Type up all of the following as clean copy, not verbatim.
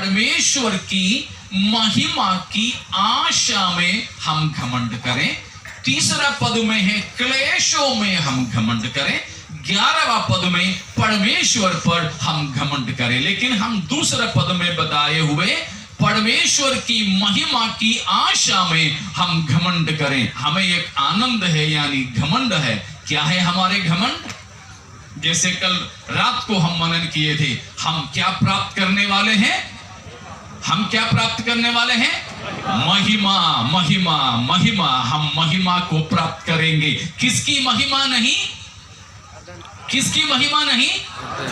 परमेश्वर की महिमा की आशा में हम घमंड करें। तीसरा पद में है क्लेशों में हम घमंड करें। 11वां पद में परमेश्वर पर हम घमंड करें। लेकिन हम दूसरा पद में बताए हुए परमेश्वर की महिमा की आशा में हम घमंड करें। हमें एक आनंद है, यानी घमंड है। क्या है हमारे घमंड? जैसे कल रात को हम मनन किए थे, हम क्या प्राप्त करने वाले हैं? हम क्या प्राप्त करने वाले हैं? महिमा, महिमा, महिमा। हम महिमा को प्राप्त करेंगे। किसकी महिमा नहीं? किसकी महिमा नहीं?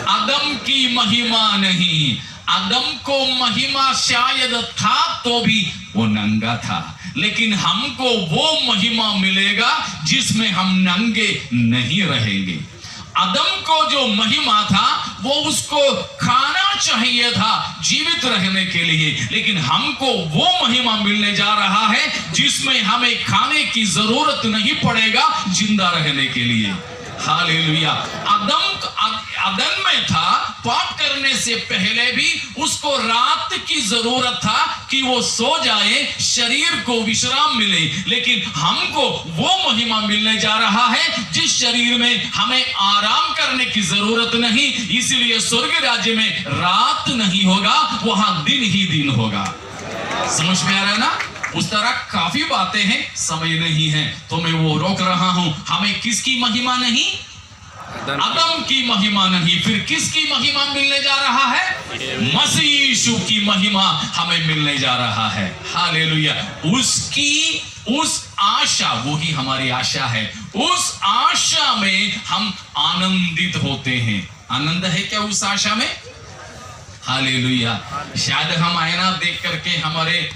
आदम की महिमा नहीं। आदम को महिमा शायद था तो भी वो नंगा था, लेकिन हमको वो महिमा मिलेगा जिसमें हम नंगे नहीं रहेंगे। आदम को जो महिमा था वो उसको खाना चाहिए था जीवित रहने के लिए, लेकिन हमको वो महिमा मिलने जा रहा है जिसमें हमें खाने की जरूरत नहीं पड़ेगा जिंदा रहने के लिए। हालेलुया। आदम में था, पाप करने से पहले भी उसको रात की जरूरत था कि वो सो जाए, शरीर को विश्राम मिले, लेकिन हमको वो महिमा मिलने जा रहा है जिस शरीर में हमें आराम करने की जरूरत नहीं। इसलिए स्वर्ग राज्य में रात नहीं होगा, वहां दिन ही दिन होगा। समझ में आ रहा है ना? उस तरह काफी बातें हैं, समय नहीं है तो मैं वो रोक रहा हूं। हमें किसकी महिमा नहीं? आदम की महिमा नहीं। फिर किसकी महिमा मिलने जा रहा है? मसीह यीशु की महिमा हमें मिलने जा रहा है। हालेलुया। उसकी उस आशा, वो ही हमारी आशा है, उस आशा में हम आनंदित होते हैं। आनंद है क्या उस आशा में? हालेलुया। शायद हम आईना देख करके हमारे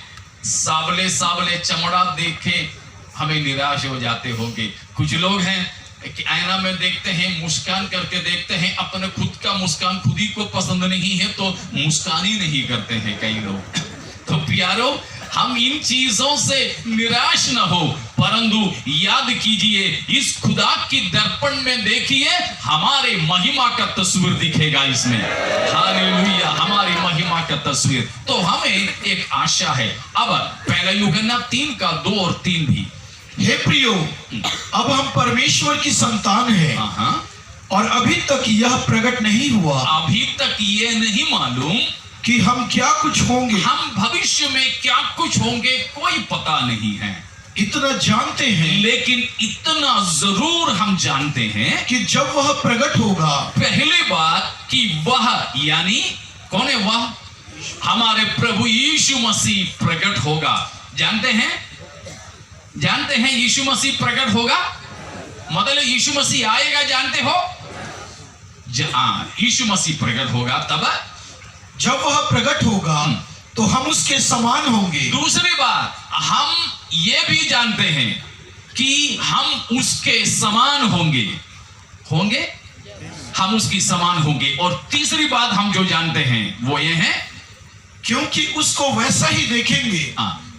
सावले सावले चमड़ा देखे हमें निराश हो जाते होंगे। कुछ लोग हैं कि आईना में देखते हैं, मुस्कान करके देखते हैं, अपने खुद का मुस्कान खुद ही को पसंद नहीं है तो मुस्कान ही नहीं करते हैं कई लोग। तो प्यारो, हम इन चीजों से निराश न हो, परंतु याद कीजिए, इस खुदा की दर्पण में देखिए, हमारे महिमा का तस्वीर दिखेगा इसमें। हालेलुया। हमारी महिमा का तस्वीर। तो हमें एक आशा है। अब पहला यूहन्ना 3 का 2 और 3 भी। हे प्रियो, अब हम परमेश्वर की संतान हैं, और अभी तक यह प्रकट नहीं हुआ, अभी तक ये नहीं मालूम कि हम क्या कुछ होंगे, हम भविष्य में क्या कुछ होंगे, कोई पता नहीं है। इतना जानते हैं, लेकिन इतना जरूर हम जानते हैं कि जब वह प्रकट होगा, पहली बात कि वह, यानी कौन है वह? हमारे प्रभु यीशु मसीह प्रकट होगा। जानते हैं? जानते हैं यीशु मसीह प्रकट होगा, मतलब यीशु मसीह आएगा। जानते हो? यीशु मसीह प्रकट होगा, तब जब वह प्रकट होगा तो हम उसके समान होंगे। दूसरी बात, हम ये भी जानते हैं कि हम उसके समान होंगे। होंगे? हम उसकी समान होंगे। और तीसरी बात हम जो जानते हैं वो ये है, क्योंकि उसको वैसा ही देखेंगे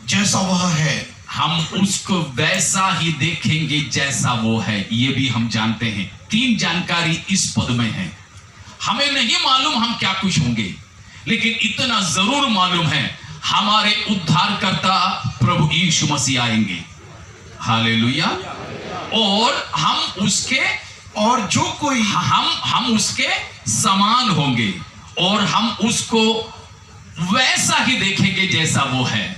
जैसा वह है। हम उसको वैसा ही देखेंगे जैसा वो है, ये भी हम जानते हैं। 3 जानकारी इस पद में है। हमें नहीं मालूम हम क्या कुछ होंगे, लेकिन इतना जरूर मालूम है, हमारे उद्धारकर्ता प्रभु यीशु मसीह आएंगे। हालेलुया। और हम उसके, और जो कोई हम उसके समान होंगे, और हम उसको वैसा ही देखेंगे जैसा वो है।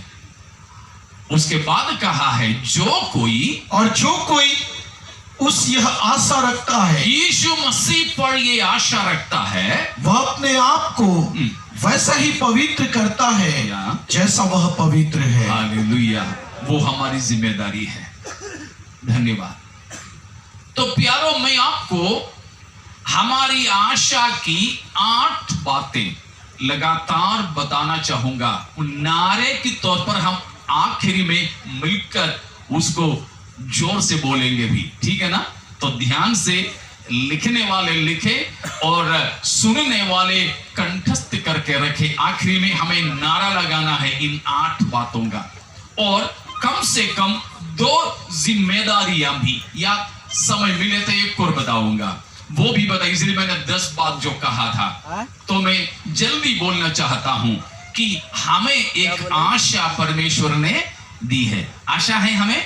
उसके बाद कहा है, जो कोई उस यह आशा रखता है, यीशु मसीह पर ये आशा रखता है, वह अपने आप को वैसा ही पवित्र करता है जैसा वह पवित्र है। हालेलुया। वो हमारी जिम्मेदारी है। धन्यवाद। तो प्यारो, मैं आपको हमारी आशा की 8 बातें लगातार बताना चाहूंगा। नारे के तौर पर हम आखिरी में मिलकर उसको जोर से बोलेंगे भी, ठीक है ना? तो ध्यान से लिखने वाले लिखे और सुनने वाले कंठस्थ करके रखे। आखिरी में हमें नारा लगाना है इन 8 बातों का, और कम से कम 2 जिम्मेदारियां भी, या समय मिले तो एक और बताऊंगा, वो भी बताइए। इसलिए मैंने 10 बात जो कहा था, तो मैं जल्दी बोलना चाहता हूं कि हमें एक आशा परमेश्वर ने दी है। आशा है हमें,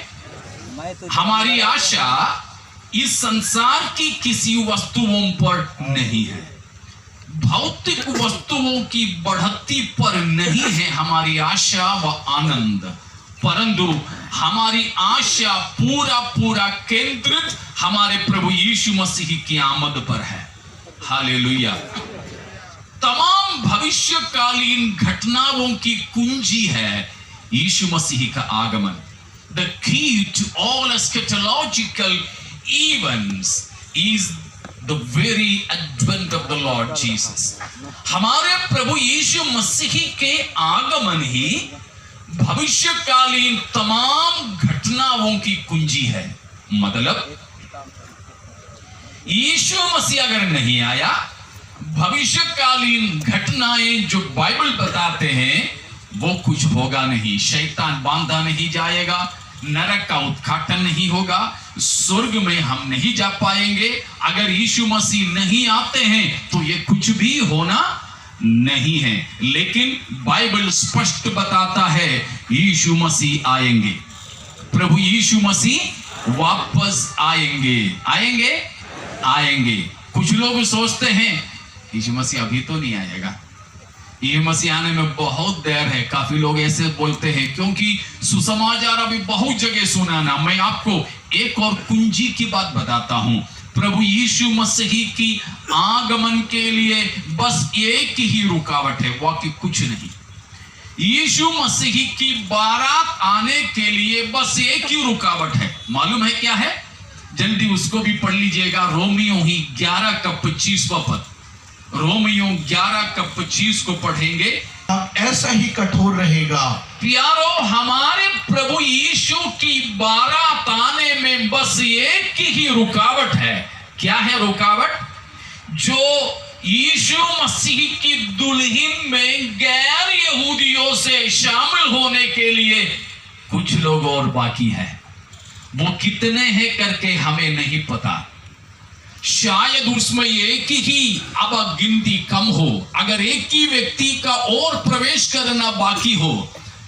हमारी आशा इस संसार की किसी वस्तुओं पर नहीं है, भौतिक वस्तुओं की बढ़ती पर नहीं है हमारी आशा व आनंद, परंतु हमारी आशा पूरा केंद्रित हमारे प्रभु यीशु मसीह की आमद पर है। हालेलुया। तमाम भविष्यकालीन घटनाओं की कुंजी है यीशु मसीह का आगमन। The key to all eschatological events is the very advent of the Lord Jesus. हमारे प्रभु यीशु मसीह के आगमन ही भविष्यकालीन तमाम घटनाओं की कुंजी है। मतलब यीशु मसीह अगर नहीं आया, भविष्यकालीन घटनाएं जो बाइबल बताते हैं वो कुछ होगा नहीं। शैतान बांधा नहीं जाएगा, नरक का उद्घाटन नहीं होगा, स्वर्ग में हम नहीं जा पाएंगे। अगर यीशु मसीह नहीं आते हैं तो ये कुछ भी होना नहीं है। लेकिन बाइबल स्पष्ट बताता है यीशु मसीह आएंगे, प्रभु यीशु मसीह वापस आएंगे। आएंगे। कुछ लोग सोचते हैं यीशु मसीह अभी तो नहीं आएगा, ये मसीह आने में बहुत देर है। काफी लोग ऐसे बोलते हैं, क्योंकि सुसमाचार अभी बहुत जगह सुना ना। मैं आपको एक और कुंजी की बात बताता हूं। प्रभु यीशु मसीह की आगमन के लिए बस एक ही रुकावट है, बाकी कुछ नहीं। यीशु मसीह की बारात आने के लिए बस एक ही रुकावट है। मालूम है क्या है? जल्दी उसको भी पढ़ लीजिएगा। रोमियो ही 11 का 25वां पद, रोमियो 11 का 25 को पढ़ेंगे। ऐसा ही कठोर रहेगा। प्यारो, हमारे प्रभु यीशु की बारात आने में बस एक ही रुकावट है। क्या है रुकावट? जो यीशु मसीह की दुल्हन में गैर यहूदियों से शामिल होने के लिए कुछ लोग और बाकी है। वो कितने हैं करके हमें नहीं पता। शायद उसमें एक ही अब गिनती कम हो। अगर एक ही व्यक्ति का और प्रवेश करना बाकी हो,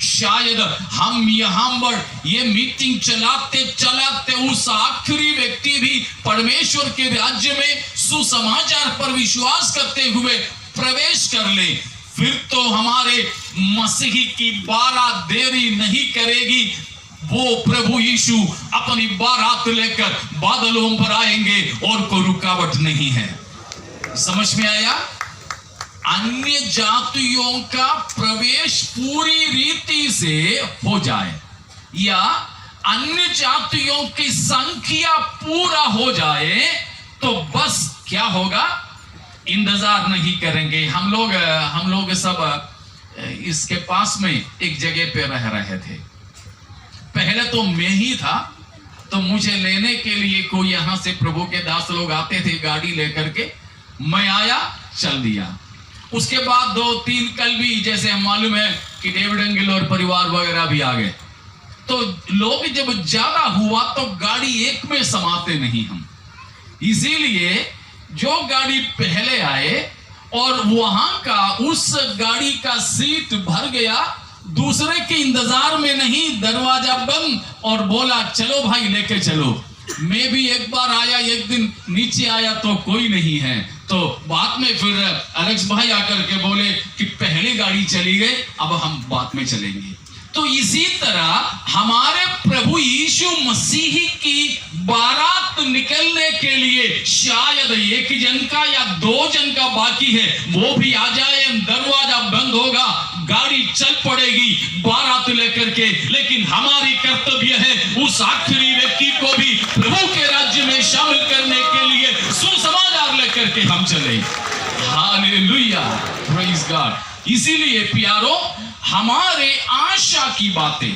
शायद हम यहाँ पर ये मीटिंग चलाते चलाते उस आखिरी व्यक्ति भी परमेश्वर के राज्य में सुसमाचार पर विश्वास करते हुए प्रवेश कर ले। फिर तो हमारे मसीह की बारात देरी नहीं करेगी। वो प्रभु यीशु अपनी बारात लेकर बादलों पर आएंगे और कोई रुकावट नहीं है। समझ में आया? अन्य जातियों का प्रवेश पूरी रीति से हो जाए या अन्य जातियों की संख्या पूरा हो जाए तो बस क्या होगा? इंतजार नहीं करेंगे। हम लोग सब इसके पास में एक जगह पे रह रहे थे। पहले तो मैं ही था, तो मुझे लेने के लिए कोई यहाँ से प्रभु के दास लोग आते थे गाड़ी लेकर के। मैं आया, चल दिया। उसके बाद 2-3 कल भी, जैसे हम मालूम है कि डेविड एंगल और परिवार वगैरह भी आ गए, तो लोग जब ज्यादा हुआ तो गाड़ी एक में समाते नहीं हम। इसीलिए जो गाड़ी पहले आए और वहां का उस गाड़ी का सीट भर गया, दूसरे के इंतजार में नहीं, दरवाजा बंद और बोला चलो भाई लेके चलो। मैं भी एक बार आया, एक दिन नीचे आया तो कोई नहीं है, तो बाद में फिर अलेक्स भाई आकर के बोले कि पहले गाड़ी चली गई, अब हम बाद में चलेंगे। तो इसी तरह हमारे प्रभु यीशु मसीह की बारात निकलने के लिए शायद एक जन का या 2 जन का बाकी है, वो भी आ जाए, दरवाजा बंद होगा, गाड़ी चल पड़ेगी बारात लेकर के। लेकिन हमारी कर्तव्य है उस आखिरी व्यक्ति को भी प्रभु के राज्य में शामिल करने के लिए सुसमाचार लेकर के हम चले। Hallelujah, praise God. इसीलिए प्यारो, हमारे आशा की बातें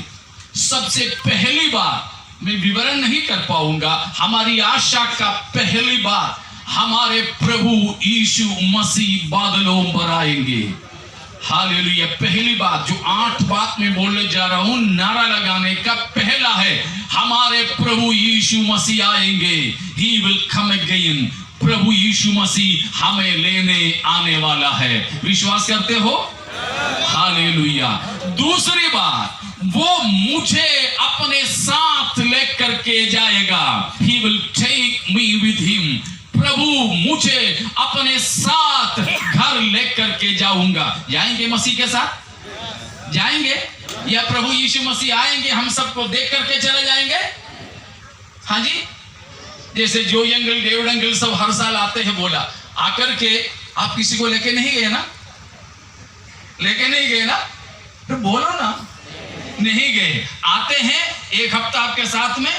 सबसे पहली बार, मैं विवरण नहीं कर पाऊंगा, हमारी आशा का पहली बार हमारे प्रभु यीशु मसीह बादलों पर आएंगे। हालेलुया। पहली बात जो 8 बात में बोलने जा रहा हूं, नारा लगाने का पहला है, हमारे प्रभु यीशु मसीह आएंगे। He will come again। प्रभु यीशु मसीह हमें लेने आने वाला है। विश्वास करते हो? हालेलुया। दूसरी बात, वो मुझे अपने साथ लेकर के जाएगा। He will take me with him. प्रभु मुझे अपने साथ घर लेकर के जाऊंगा। जाएंगे मसीह के साथ? जाएंगे? या प्रभु यीशु मसीह आएंगे, हम सबको देख करके चले जाएंगे? हाँ जी, जैसे जो एंगल डेविड एंगल सब हर साल आते हैं, बोला आकर के आप किसी को लेके नहीं गए ना? लेके नहीं गए ना? तो बोलो ना, नहीं गए। आते हैं, एक हफ्ता आपके साथ में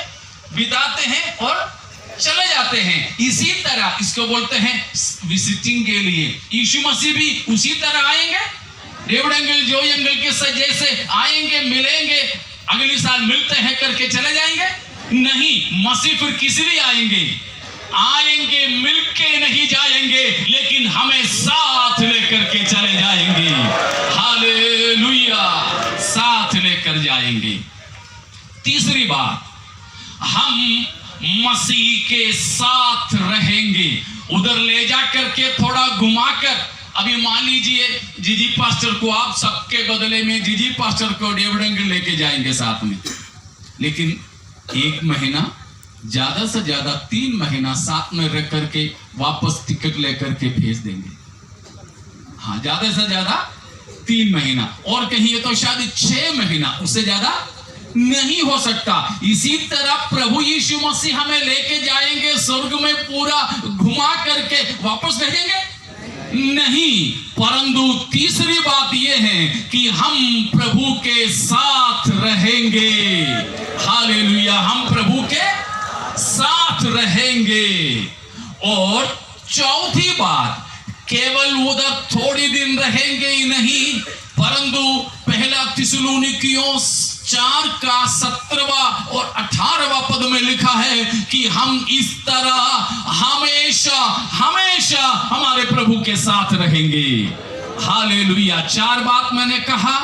बिताते हैं और चले जाते हैं। इसी तरह इसको बोलते हैं विजिटिंग के लिए। यीशु मसीह भी उसी तरह आएंगे। डेविड एंगल जो एंगल के जैसे आएंगे, मिलेंगे, अगली साल मिलते हैं करके चले जाएंगे? नहीं, मसीह फिर किस लिए आएंगे? आएंगे मिलके नहीं जाएंगे, लेकिन हमें साथ लेकर के चले जाएंगे। हालेलुया, साथ लेकर जाएंगे। तीसरी बात, हम मसीह के साथ रहेंगे। उधर ले जा करके थोड़ा घुमाकर, अभी मान लीजिए जीजी पास्टर को आप सबके बदले में जीजी पास्टर को डेविड एंगल लेके जाएंगे साथ में, लेकिन 1 महीना, ज्यादा से ज्यादा 3 महीना साथ में रह करके वापस टिकट लेकर के भेज देंगे। हाँ, ज्यादा से ज्यादा 3 महीना, और कहीं तो शायद 6 महीना, उससे ज्यादा नहीं हो सकता। इसी तरह प्रभु यीशु मसीह हमें लेके जाएंगे स्वर्ग में, पूरा घुमा करके वापस भेजेंगे? नहीं, परंतु तीसरी बात यह है कि हम प्रभु के साथ रहेंगे। हालेलुया, हम प्रभु के साथ रहेंगे। और चौथी बात, केवल उधर थोड़ी दिन रहेंगे ही नहीं, परंतु पहला थिस्सलुनीकियों 4 का 17वां और 18वां पद में लिखा है कि हम इस तरह हमेशा हमेशा हमारे प्रभु के साथ रहेंगे। हालेलुया। 4 बात मैंने कहा।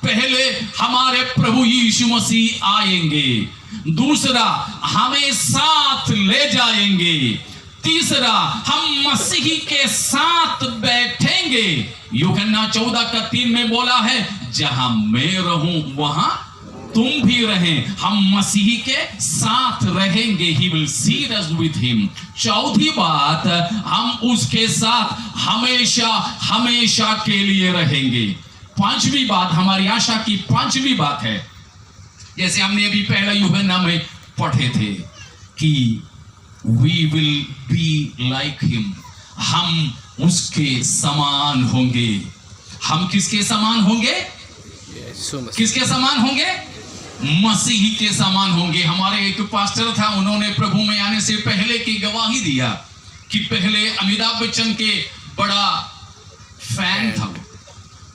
पहले, हमारे प्रभु यीशु मसीह आएंगे। दूसरा, हमें साथ ले जाएंगे। तीसरा, हम मसीह के साथ बैठेंगे। यूहन्ना 14 का 3 में बोला है, जहां मैं रहूं वहां तुम भी रहें। हम मसीह के साथ रहेंगे। He will seat us with him। चौथी बात, हम उसके साथ हमेशा हमेशा के लिए रहेंगे। पांचवी बात, हमारी आशा की पांचवी बात है, जैसे हमने अभी पहला यूहन्ना में पढ़े थे कि we will be like him। हम उसके समान होंगे। हम किसके समान होंगे? किसके समान होंगे? मसीह के समान होंगे। हमारे एक पास्टर था, उन्होंने प्रभु में आने से पहले की गवाही दिया कि पहले अमिताभ बच्चन के बड़ा फैन था।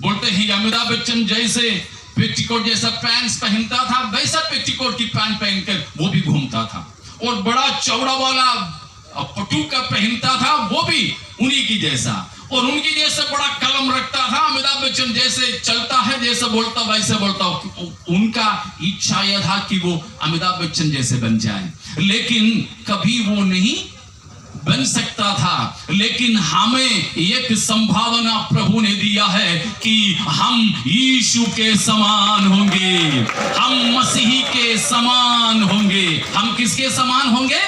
बोलते हैं अमिताभ बच्चन जैसे पेटीकोट जैसा पैंट्स पहनता था, वैसा पेटीकोट की पैंट पहनकर वो भी घूमता था, और बड़ा चौड़ा वाला पटू का पहनता था, वो भी उन्हीं की जैसा, और उनकी जैसे बड़ा कलम रखता था। अमिताभ बच्चन जैसे चलता है, जैसे बोलता वैसे बोलता। उनका इच्छा यह था कि वो अमिताभ बच्चन जैसे बन जाए, लेकिन कभी वो नहीं बन सकता था। लेकिन हमें एक संभावना प्रभु ने दिया है कि हम यीशु के समान होंगे, हम मसीह के समान होंगे। हम किसके समान होंगे?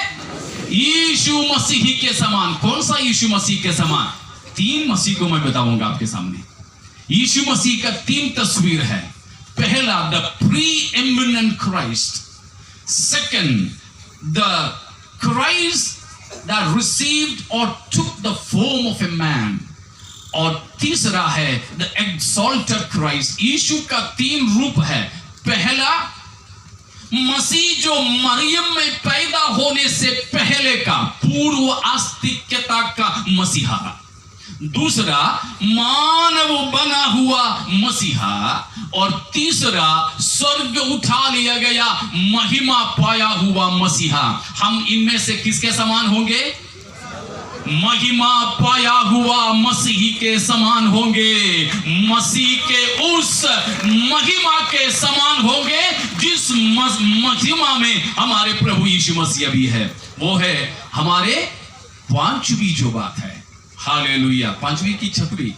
यीशु मसीह के समान। कौन सा यीशु मसीह के समान? 3 मसीह को मैं बताऊंगा आपके सामने। यीशु मसीह का 3 तस्वीर है। पहला, the pre eminent Christ. Second, the Christ that received or took the form of a man। और तीसरा है the exalted Christ। यीशु का 3 रूप है। पहला, मसीह जो मरियम में पैदा होने से पहले का पूर्व अस्तित्वता का मसीहा। दूसरा, मानव बना हुआ मसीहा। और तीसरा, स्वर्ग उठा लिया गया, महिमा पाया हुआ मसीहा। हम इनमें से किसके समान होंगे? महिमा पाया हुआ मसीह के समान होंगे। मसीह के उस महिमा के समान होंगे जिस महिमा में हमारे प्रभु यीशु मसीह भी है। वो है हमारे 5वीं जो बात है। हालेलुया। 5वीं की 6वीं?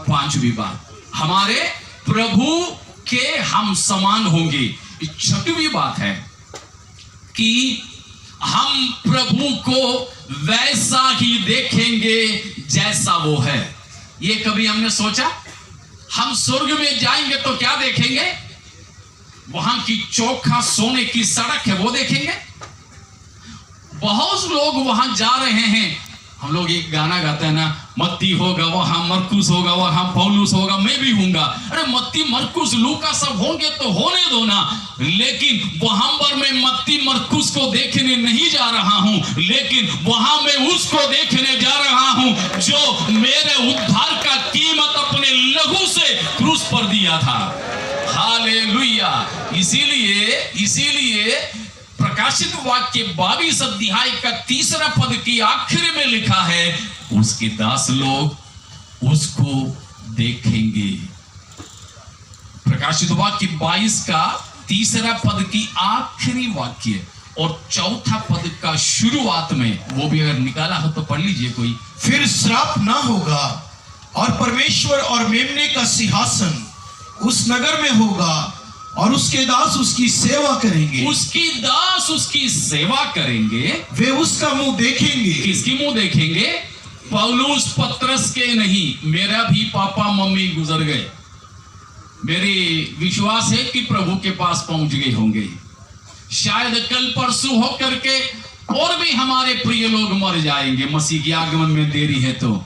5वीं बात, हमारे प्रभु के हम समान होंगे। छठवीं बात है कि हम प्रभु को वैसा ही देखेंगे जैसा वो है। ये कभी हमने सोचा? हम स्वर्ग में जाएंगे तो क्या देखेंगे? वहां की चोखा सोने की सड़क है वो देखेंगे। बहुत लोग वहां जा रहे हैं। हम लोग एक गाना गाते हैं ना, मत्ती होगा वहां मरकुस होगा वहां पौलुस होगा मैं भी हूंगा। अरे मत्ती मरकुस लूका सब होंगे तो होने दो ना, लेकिन वहां पर मैं मत्ती मरकुस को देखने नहीं जा रहा हूं, लेकिन वहां मैं उसको देखने जा रहा हूं जो मेरे उद्धार का कीमत अपने लहू से क्रूस पर दिया था। हालेलुया। इसीलिए प्रकाशित वाक्य 22 अध्याय का 3 पद की आखिर में लिखा है, उसके दास लोग उसको देखेंगे। प्रकाशित वाक्य 22 का 3 पद की आखिरी वाक्य और 4 पद का शुरुआत में, वो भी अगर निकाला हो तो पढ़ लीजिए कोई। फिर श्राप ना होगा और परमेश्वर और मेमने का सिंहासन उस नगर में होगा और उसके दास उसकी सेवा करेंगे। उसकी दास उसकी सेवा करेंगे। वे उसका मुंह देखेंगे। किसकी मुंह देखेंगे? पौलुस पत्रस के नहीं, मेरा भी पापा मम्मी गुजर गए। मेरे विश्वास है कि प्रभु के पास पहुंच गए होंगे। शायद कल परसों होकर के और भी हमारे प्रिय लोग मर जाएंगे, मसीह की आगमन में देरी है तो।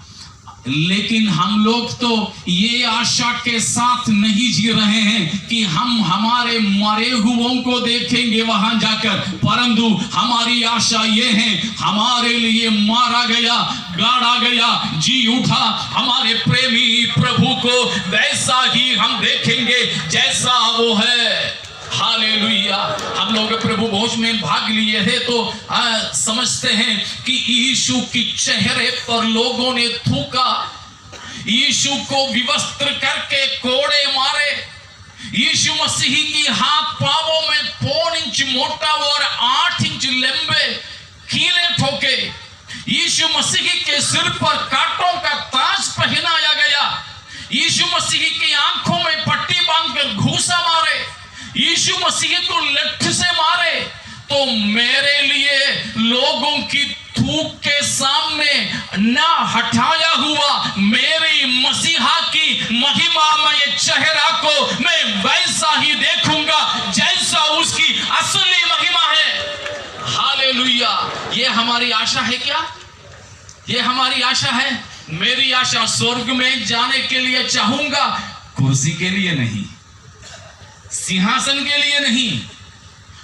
लेकिन हम लोग तो ये आशा के साथ नहीं जी रहे हैं कि हम हमारे मरे हुओं को देखेंगे वहां जाकर, परंतु हमारी आशा ये है, हमारे लिए मारा गया, गाड़ा गया, जी उठा हमारे प्रेमी प्रभु को वैसा ही हम देखेंगे जैसा वो है। हालेलुया। हम लोग प्रभु भोज में भाग लिए थे तो समझते हैं कि यीशु की चेहरे पर लोगों ने थूका, यीशु को विवस्त्र करके कोड़े मारे, यीशु मसीह की हाथ पांवों में 4 इंच मोटा और 8 इंच लंबे कीले ठोके, यीशु मसीह के सिर पर कांटों का ताज पहनाया गया, यीशु मसीह की आंखों में पट्टी बांधकर घूसा मारे, यीशु मसीह को लठ से मारे। तो मेरे लिए लोगों की थूक के सामने ना हटाया हुआ मेरी मसीहा की महिमामय चेहरा को मैं वैसा ही देखूंगा जैसा उसकी असली महिमा है। हालेलुया। ये हमारी आशा है क्या? ये हमारी आशा है। मेरी आशा स्वर्ग में जाने के लिए चाहूंगा, कुर्सी के लिए नहीं, सिंहासन के लिए नहीं,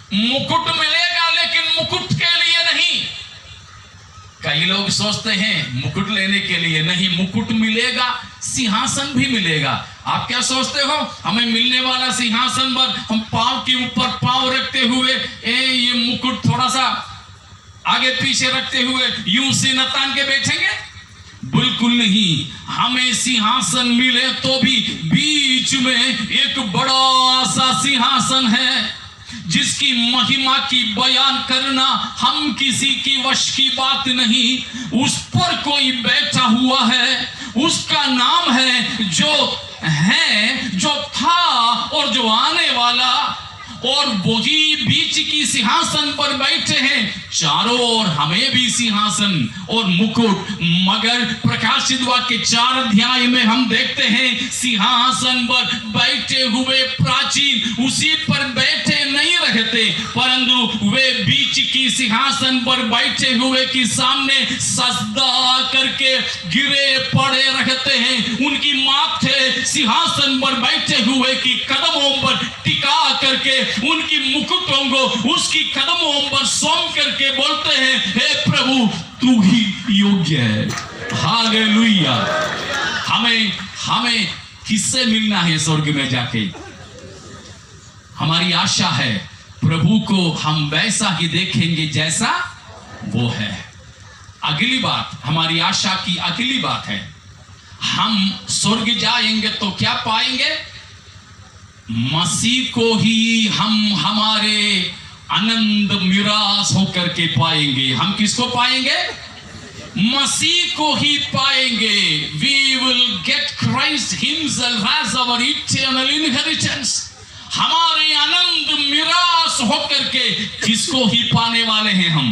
मुकुट मिलेगा लेकिन मुकुट के लिए नहीं। कई लोग सोचते हैं मुकुट लेने के लिए नहीं, मुकुट मिलेगा, सिंहासन भी मिलेगा। आप क्या सोचते हो? हमें मिलने वाला सिंहासन पर हम पांव के ऊपर पांव रखते हुए ये मुकुट थोड़ा सा आगे पीछे रखते हुए यूं सीना तान के बैठेंगे? बिल्कुल नहीं। हमें सिंहासन मिले तो भी बीच में एक बड़ा सा सिंहासन है जिसकी महिमा की बयान करना हम किसी की वश की बात नहीं। उस पर कोई बैठा हुआ है, उसका नाम है जो था और जो आने वाला, और वही बीच की सिंहासन पर बैठे हैं। चारों ओर हमें भी सिंहासन और मुकुट, मगर प्रकाशित वाक्य 4 अध्याय में हम देखते हैं सिंहासन पर बैठे हुए प्राचीन उसी पर बैठे नहीं रहते, परंतु वे बीच की सिंहासन पर बैठे हुए के सामने सजदा करके गिरे पड़े रहते हैं। उनकी माथे सिंहासन पर बैठे हुए की कदमों पर टिका करके उनकी मुकुटों को उसकी कदमों पर सौंप करके बोलते हैं, हे प्रभु तू ही योग्य है। हालेलुया। हमें किससे मिलना है स्वर्ग में जाके? हमारी आशा है प्रभु को हम वैसा ही देखेंगे जैसा वो है। अगली बात, हमारी आशा की अगली बात है, हम स्वर्ग जाएंगे तो क्या पाएंगे? मसीह को ही हम हमारे आनंद मिरास होकर के पाएंगे। हम किसको पाएंगे? मसीह को ही पाएंगे। We will get Christ himself as our eternal inheritance। हमारे आनंद मिरास होकर के किसको ही पाने वाले हैं हम?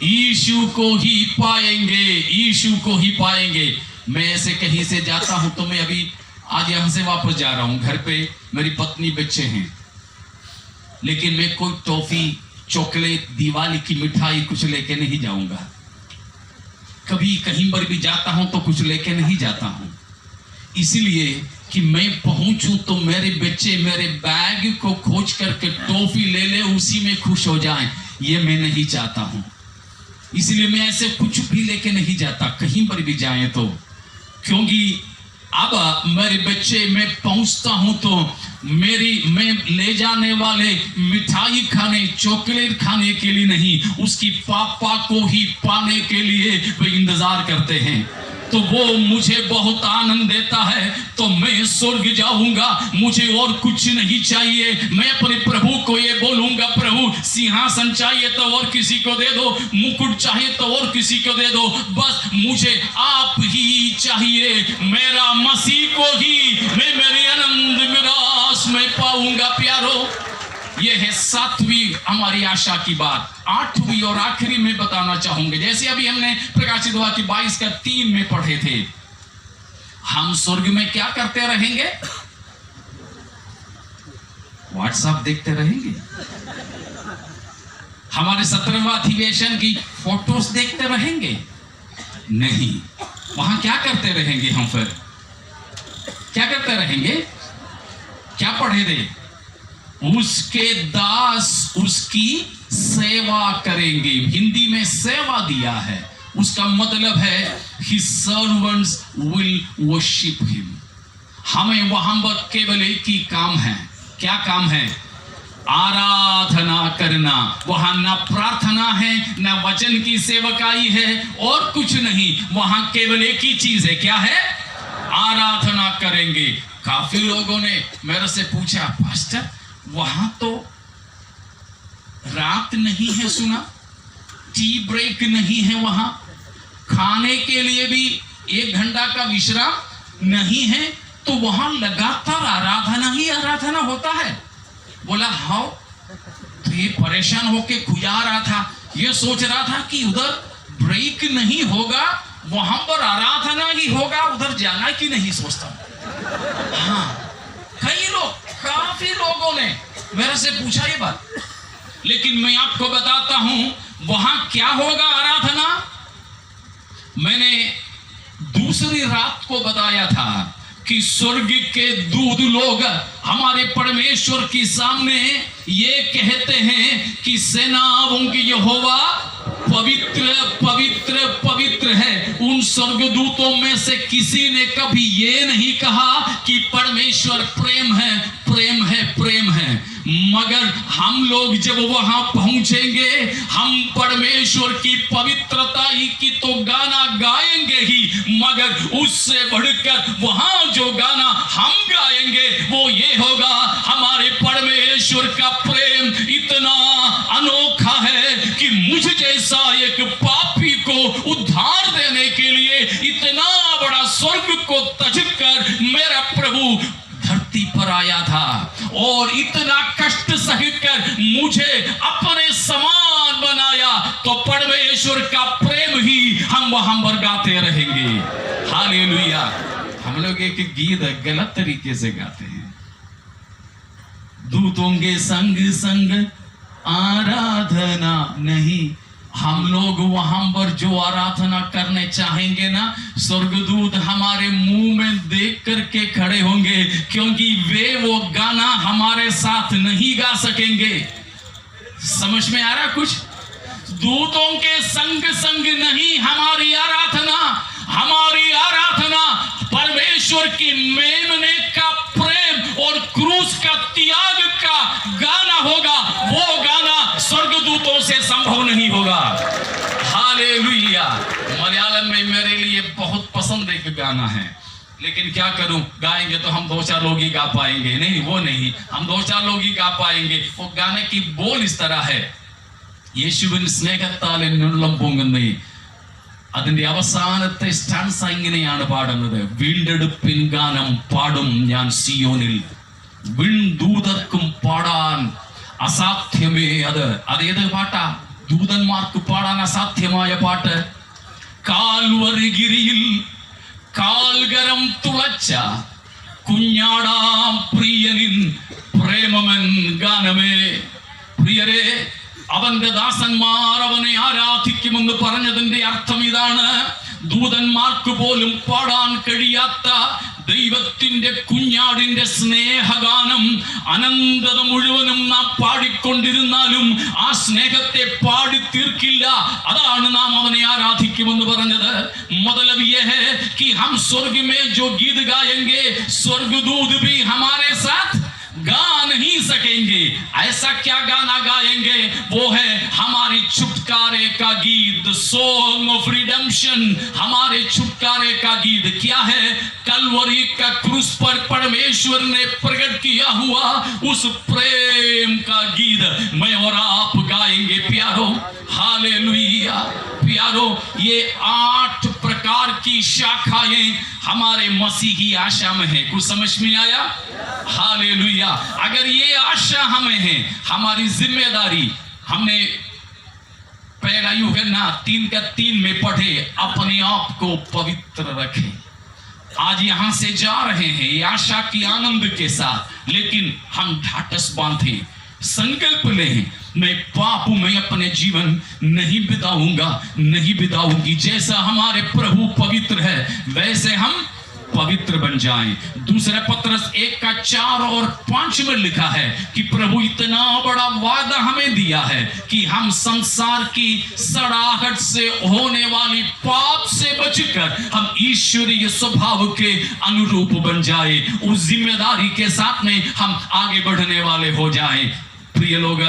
यीशु को ही पाएंगे, यीशु को ही पाएंगे। मैं ऐसे कहीं से जाता हूं तो मैं अभी आज यहां से वापस जा रहा हूं, घर पे मेरी पत्नी बच्चे हैं, लेकिन मैं कोई टॉफी, चॉकलेट, दिवाली की मिठाई कुछ लेके नहीं जाऊंगा। कभी कहीं पर भी जाता हूं तो कुछ लेके नहीं जाता हूं, इसलिए कि मैं पहुंचूं तो मेरे बच्चे मेरे बैग को खोज करके टॉफी ले ले, उसी में खुश हो जाएं। ये मैं नहीं चाहता हूं, इसलिए मैं ऐसे कुछ भी लेके नहीं जाता कहीं पर भी जाएं तो, क्योंकि अब मेरे बच्चे, मैं पहुंचता हूं तो मैं ले जाने वाले मिठाई खाने, चॉकलेट खाने के लिए नहीं, उसकी पापा को ही पाने के लिए वे इंतजार करते हैं। तो वो मुझे बहुत आनंद देता है, तो मैं स्वर्ग जाऊंगा, मुझे और कुछ नहीं चाहिए। मैं अपने प्रभु को ये बोलूंगा, प्रभु सिंहासन चाहिए तो और किसी को दे दो, मुकुट चाहिए तो और किसी को दे दो, बस मुझे आप ही चाहिए। मेरा मसीह को ही मैं मेरी आनंद मिरास में पाऊंगा। प्यारो, ये है 7वीं हमारी आशा की बात। 8वीं और आखिरी में बताना चाहूंगे, जैसे अभी हमने प्रकाशित वाक्य 22:3 में पढ़े थे, हम स्वर्ग में क्या करते रहेंगे? व्हाट्सएप देखते रहेंगे, हमारे 17वां अधिवेशन की फोटोज देखते रहेंगे? नहीं। वहां क्या करते रहेंगे हम? फिर क्या करते रहेंगे? क्या पढ़े थे? उसके दास उसकी सेवा करेंगे। हिंदी में सेवा दिया है, उसका मतलब है His servants will worship him। हमें वहां पर केवल एक ही काम है। क्या काम है? आराधना करना। वहां ना प्रार्थना है, ना वचन की सेवकाई है, और कुछ नहीं। वहां केवल एक ही चीज है। क्या है? आराधना करेंगे। काफी लोगों ने मेरे से पूछा, पास्टर वहां तो रात नहीं है, सुना, टी ब्रेक नहीं है, वहां खाने के लिए भी 1 घंटा का विश्राम नहीं है, तो वहां लगातार आराधना ही आराधना होता है। बोला हाँ। तो ये परेशान होके खुजा रहा था, ये सोच रहा था कि उधर ब्रेक नहीं होगा, वहां पर आराधना ही होगा, उधर जाना कि नहीं सोचता। हाँ, कई लोग, काफी लोगों ने मेरे से पूछा ये बात, लेकिन मैं आपको बताता हूं वहां क्या होगा आराधना। मैंने दूसरी रात को बताया था कि स्वर्ग के दूत लोग हमारे परमेश्वर के सामने ये कहते हैं कि सेनाओं की यहोवा पवित्र पवित्र पवित्र है। उन स्वर्गदूतों में से किसी ने कभी ये नहीं कहा कि परमेश्वर प्रेम है, प्रेम है, प्रेम है। मगर हम लोग जब वहां पहुंचेंगे, हम परमेश्वर की पवित्रता ही की तो गाना गाएंगे ही, मगर उससे बढ़कर वहां जो गाना हम गाएंगे वो ये होगा, हमारे परमेश्वर का प्रेम इतना अनोखा है कि मुझ जैसा एक पापी को उद्धार देने के लिए इतना बड़ा स्वर्ग को तज कर मेरा प्रभु धरती पर आया था, और इतना कष्ट सहकर मुझे अपने समान बनाया। तो परमेश्वर का प्रेम ही हम वहां पर गाते रहेंगे। हालेलुया। हम लोग एक गीत गलत तरीके से गाते हैं, दूतों के संग संग आराधना नहीं। हम लोग वहां पर जो आराधना करने चाहेंगे ना, स्वर्गदूत हमारे मुंह में देख करके खड़े होंगे, क्योंकि वे वो गाना हमारे साथ नहीं गा सकेंगे। समझ में आ रहा कुछ? दूतों के संग संग नहीं हमारी आराधना। हमारी आराधना परमेश्वर की मेमने का प्रेम और क्रूस का त्याग का गाना होगा। वो गाना स्वर्गदूतों से संभव नहीं होगा। हालेलुया। मलयालम में मेरे लिए बहुत पसंद एक गाना है, लेकिन क्या करूं, गाएंगे तो हम 2-4 लोग ही गा पाएंगे। नहीं, वो नहीं, हम 2-4 लोग ही गा पाएंगे। वो गाने की बोल इस तरह है, യേശുവിൻ സ്നേഹത്താൽ എന്നുള്ളം പൊങ്ങുന്നേ അതിന്റെ അവസാനത്തെ സ്റ്റാൻസ ഇങ്ങനെയാണ് പാടുന്നത്: വീണ്ടെടുപ്പിൻ ഗാനം പാടും ഞാൻ സിയോനിൽ, വിൺദൂതർക്കും പാടാൻ അസാധ്യമേ അത്. അതേത് പാട്ടാ? ദൂതന്മാർക്ക് പാടാൻ അസാധ്യമായ പാട്ട്. കാൽവറിഗിരിയിൽ കാൽകരം തുളച്ച കുഞ്ഞാടാം പ്രിയനിൻ പ്രേമമൻ ഗാനമേ. പ്രിയരെ, അവന്റെ ദാസന്മാർ അവനെ ആരാധിക്കുമെന്ന് പറഞ്ഞതിന്റെ അർത്ഥം ഇതാണ്: ദൂതന്മാർക്ക് പോലും പാടാൻ കഴിയാത്ത ദൈവത്തിന്റെ കുഞ്ഞാടിന്റെ സ്നേഹഗാനം അനന്തത മുഴുവനും നാം പാടിക്കൊണ്ടിരുന്നാലും ആ സ്നേഹത്തെ പാടി തീർക്കില്ല. അതാണ് നാം അവനെ ആരാധിക്കുമെന്ന് പറഞ്ഞത്. मतलब ये है कि हम स्वर्ग में जो गीत गाएंगे स्वर्गदूत भी हमारे साथ गा नहीं सकेंगे. ऐसा क्या गाना गाएंगे? वो है हमारी छुटकारे का गीत, सॉन्ग ऑफ रिडेम्पशन. हमारे छुटकारे का गीत क्या है? कलवरी का क्रूस पर परमेश्वर ने प्रकट किया हुआ उस प्रेम का गीत मैं और आप गाएंगे प्यारो. हालेलुया. प्यारो, ये 8 प्रकार की शाखाएं हमारे मसीही आशा में है. कुछ समझ में आया? हालेलुया. अगर ये आशा हमें है, हमारी जिम्मेदारी, हमने पहला यूहन्ना 3:3 में पढ़े, अपने आप को पवित्र रखें. आज यहां से जा रहे हैं ये आशा की आनंद के साथ, लेकिन हम ढाढ़स बांधे, संकल्प लें, मैं पाप में अपने जीवन नहीं बिताऊंगी. जैसा हमारे प्रभु पवित्र है वैसे हम पवित्र बन जाएं. दूसरा पत्रस 1:4 और 5 में लिखा है कि प्रभु इतना बड़ा वादा हमें दिया है कि हम संसार की सड़ाहट से होने वाली पाप से बचकर हम ईश्वरीय स्वभाव के अनुरूप बन जाए. उस जिम्मेदारी के साथ में हम आगे बढ़ने वाले हो जाएं. प्रिय लोग,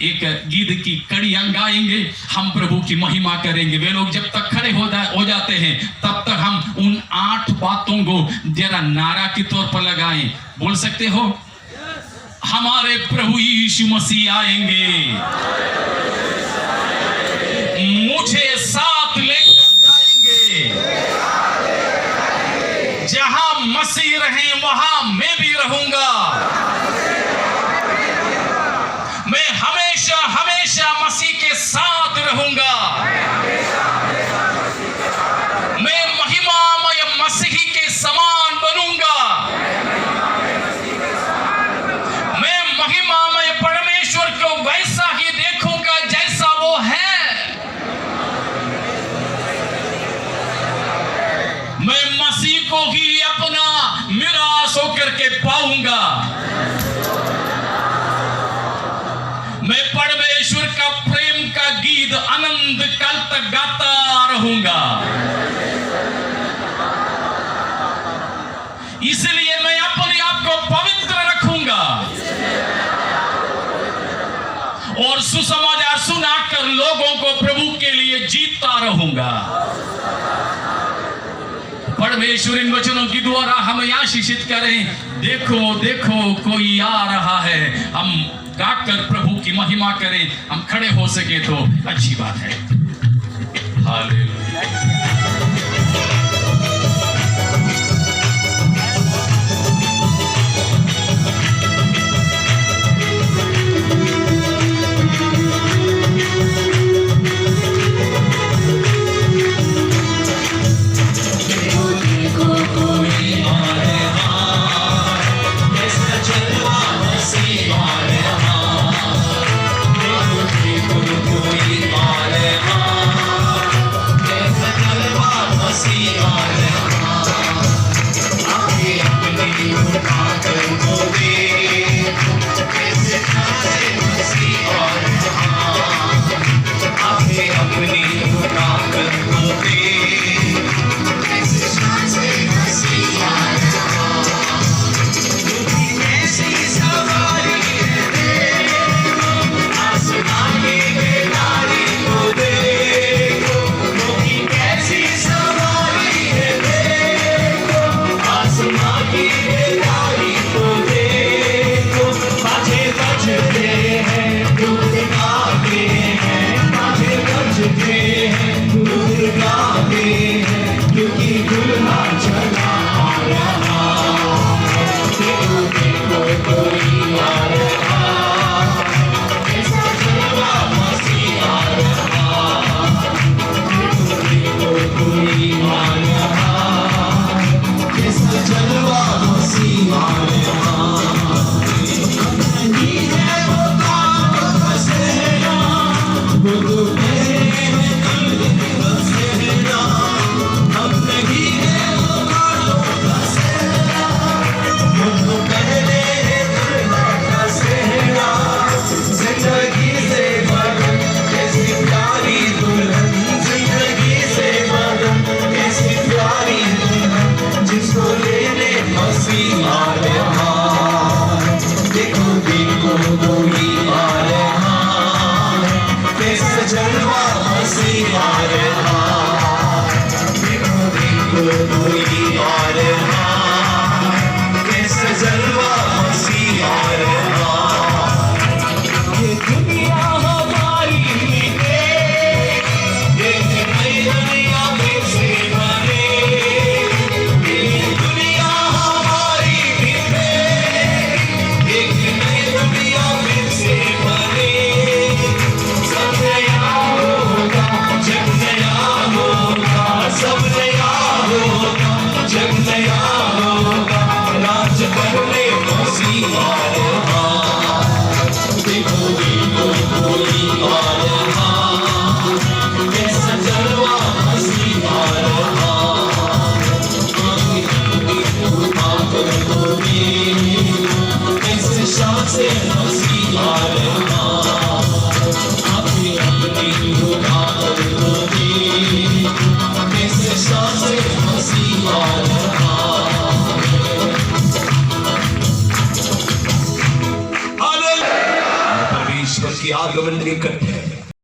एक गीत की कड़ियां गाएंगे, हम प्रभु की महिमा करेंगे. वे लोग जब तक खड़े हो जाते हैं तब तक हम उन 8 बातों को जरा नारा के तौर पर लगाएं. बोल सकते हो? हमारे प्रभु यीशु मसीह आएंगे, मुझे साथ लेकर जाएंगे, जहां मसीह रहे वहां मैं भी रहूंगा. मैं हमेशा हमेशा मसीह के साथ रहूंगा. मैं महिमामय मसीही के समान बनूंगा. मैं महिमामय परमेश्वर को वैसा ही देखूंगा जैसा वो है. मैं मसीह को ही अपना मिरास होकर के पाऊंगा. मैं परमेश्वर का प्रेम का गीत अनंत काल तक गाता रहूंगा. इसलिए मैं अपने आप को पवित्र रखूंगा और सुसमाचार सुनाकर लोगों को प्रभु के लिए जीतता रहूंगा. परमेश्वर इन वचनों की द्वारा हमें आशीषित करें. देखो देखो कोई आ रहा है. हम गाकर प्रभु की महिमा करें. हम खड़े हो सके तो अच्छी बात है. हालेलुया. सांसें हंसी आ रहा आपने अपनी उधार को दी कैसे सांसें हंसी आ रहा परमेश्वर की आगमन निकट है